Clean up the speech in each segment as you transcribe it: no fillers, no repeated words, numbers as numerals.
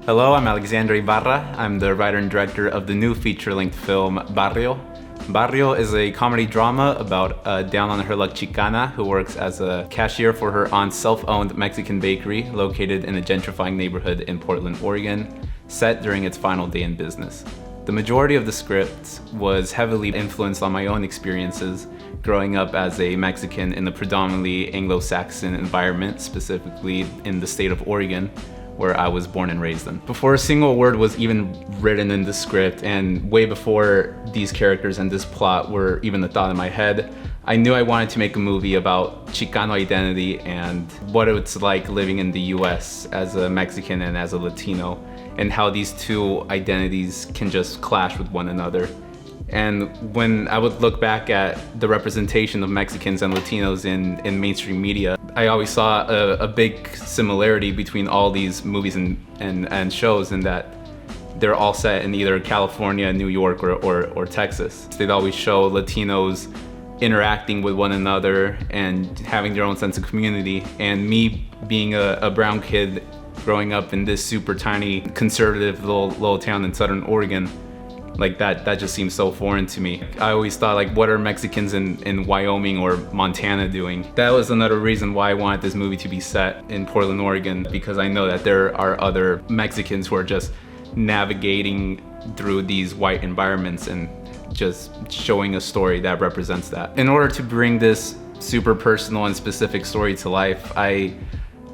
Hello, I'm Alexander Ibarra. I'm the writer and director of the new feature-length film Barrio. Barrio is a comedy drama about a down-on-her-luck Chicana who works as a cashier for her aunt's self-owned Mexican bakery located in a gentrifying neighborhood in Portland, Oregon, set during its final day in business. The majority of the script was heavily influenced on my own experiences growing up as a Mexican in a predominantly Anglo-Saxon environment, specifically in the state of Oregon, where I was born and raised in. Before a single word was even written in the script, and way before these characters and this plot were even a thought in my head, I knew I wanted to make a movie about Chicano identity and what it's like living in the US as a Mexican and as a Latino, and how these two identities can just clash with one another. And when I would look back at the representation of Mexicans and Latinos in mainstream media, I always saw a big similarity between all these movies and shows, in that they're all set in either California, New York, or Texas. They'd always show Latinos interacting with one another and having their own sense of community. And me being a brown kid growing up in this super tiny conservative little town in Southern Oregon, like that just seems so foreign to me. I always thought, like, what are Mexicans in Wyoming or Montana doing? That was another reason why I wanted this movie to be set in Portland, Oregon, because I know that there are other Mexicans who are just navigating through these white environments and just showing a story that represents that. In order to bring this super personal and specific story to life, I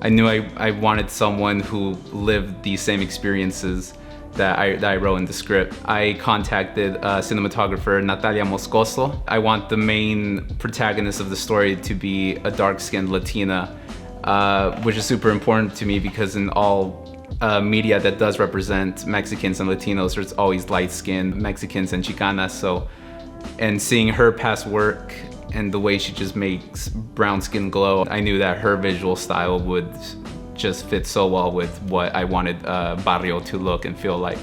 knew I wanted someone who lived these same experiences that I wrote in the script. I contacted cinematographer Natalia Moscoso. I want the main protagonist of the story to be a dark-skinned Latina, which is super important to me because in all media that does represent Mexicans and Latinos, there's always light-skinned Mexicans and Chicanas. And seeing her past work and the way she just makes brown skin glow, I knew that her visual style would just fit so well with what I wanted Barrio to look and feel like.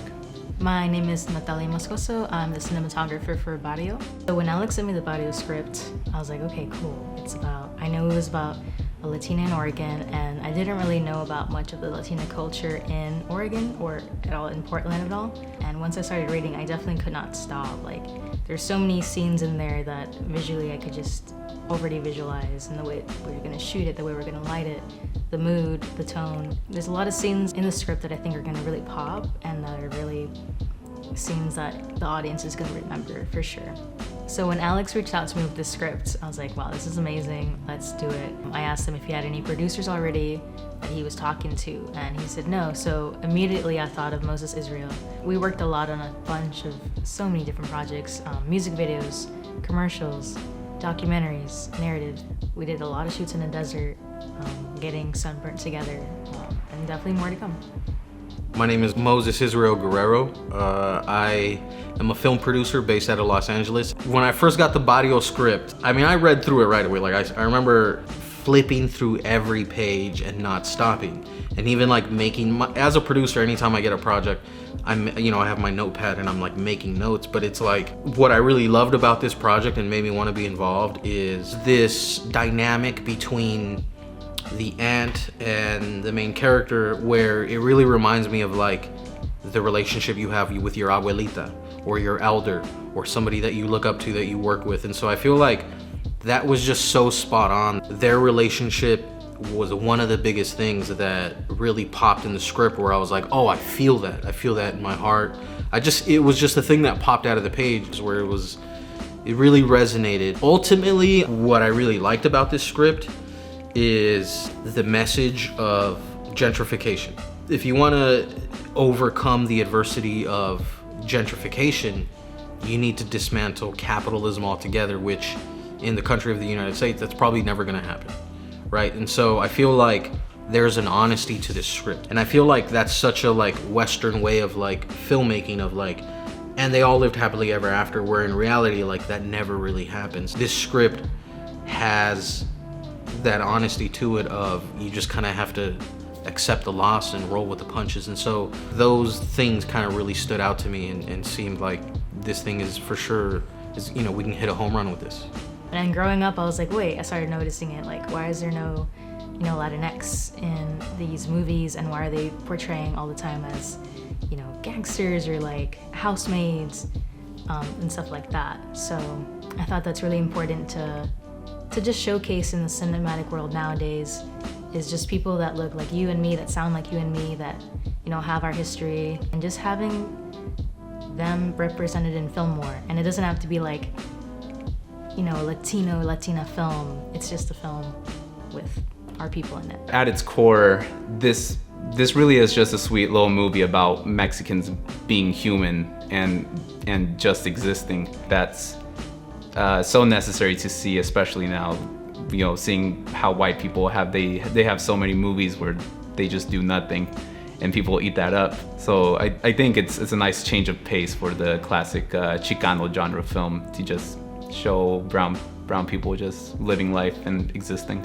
My name is Natalia Moscoso. I'm the cinematographer for Barrio. So when Alex sent me the Barrio script, I was like, okay, cool. I know it was about a Latina in Oregon, and I didn't really know about much of the Latina culture in Oregon or at all in Portland at all. And once I started reading, I definitely could not stop. Like, there's so many scenes in there that visually I could just already visualize, and the way we're gonna shoot it, the way we're gonna light it, the mood, the tone. There's a lot of scenes in the script that I think are gonna really pop, and that are really scenes that the audience is gonna remember for sure. So when Alex reached out to me with this script, I was like, wow, this is amazing, let's do it. I asked him if he had any producers already that he was talking to, and he said no. So immediately I thought of Moses Israel. We worked a lot on a bunch of so many different projects, music videos, commercials, documentaries, narrative. We did a lot of shoots in the desert, getting sunburnt together, and definitely more to come. My name is Moses Israel Guerrero. I am a film producer based out of Los Angeles. When I first got the Barrio script, I read through it right away. Like I remember flipping through every page and not stopping. And even like as a producer, anytime I get a project, I have my notepad and I'm like making notes, but it's like what I really loved about this project and made me want to be involved is this dynamic between the aunt and the main character, where it really reminds me of like the relationship you have with your abuelita or your elder or somebody that you look up to, that you work with. And so I feel like that was just so spot on. Their relationship was one of the biggest things that really popped in the script, where I was like, oh, I feel that in my heart. It was just the thing that popped out of the page, where it really resonated. Ultimately, what I really liked about this script is the message of gentrification. If you want to overcome the adversity of gentrification, you need to dismantle capitalism altogether, which in the country of the United States, that's probably never going to happen, right? And so I feel like there's an honesty to this script, and I feel like that's such a like Western way of like filmmaking, of like, and they all lived happily ever after, where in reality, like, that never really happens. This script has that honesty to it of you just kind of have to accept the loss and roll with the punches. And so those things kind of really stood out to me and seemed like this thing is for sure, we can hit a home run with this. And growing up, I was like, wait, I started noticing it. Like, why is there no Latinx in these movies, and why are they portraying all the time as, gangsters or like housemaids, and stuff like that. So I thought that's really important to just showcase in the cinematic world nowadays, is just people that look like you and me, that sound like you and me, that have our history, and just having them represented in film more. And it doesn't have to be like Latina film. It's just a film with our people in it. At its core, this really is just a sweet little movie about Mexicans being human and just existing. That's so necessary to see, especially now, seeing how white people they have so many movies where they just do nothing and people eat that up. So I think it's a nice change of pace for the classic Chicano genre film, to just show brown people just living life and existing.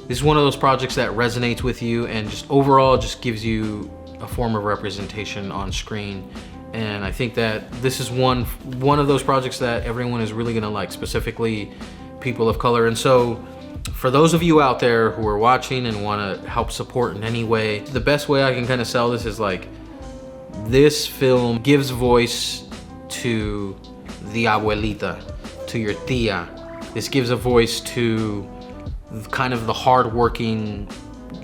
This is one of those projects that resonates with you and just overall just gives you a form of representation on screen. And I think that this is one of those projects that everyone is really gonna like, specifically people of color. And so for those of you out there who are watching and wanna help support in any way, the best way I can kind of sell this is like, this film gives voice to the abuelita, to your tia. This gives a voice to kind of the hardworking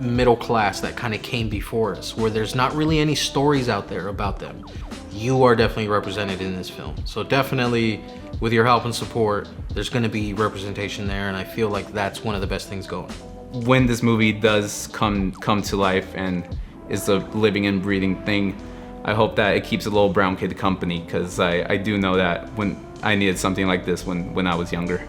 middle class that kind of came before us, where there's not really any stories out there about them. You are definitely represented in this film. So definitely, with your help and support, there's gonna be representation there, and I feel like that's one of the best things going. When this movie does come to life and is a living and breathing thing, I hope that it keeps a little brown kid company, because I do know that when I needed something like this when I was younger.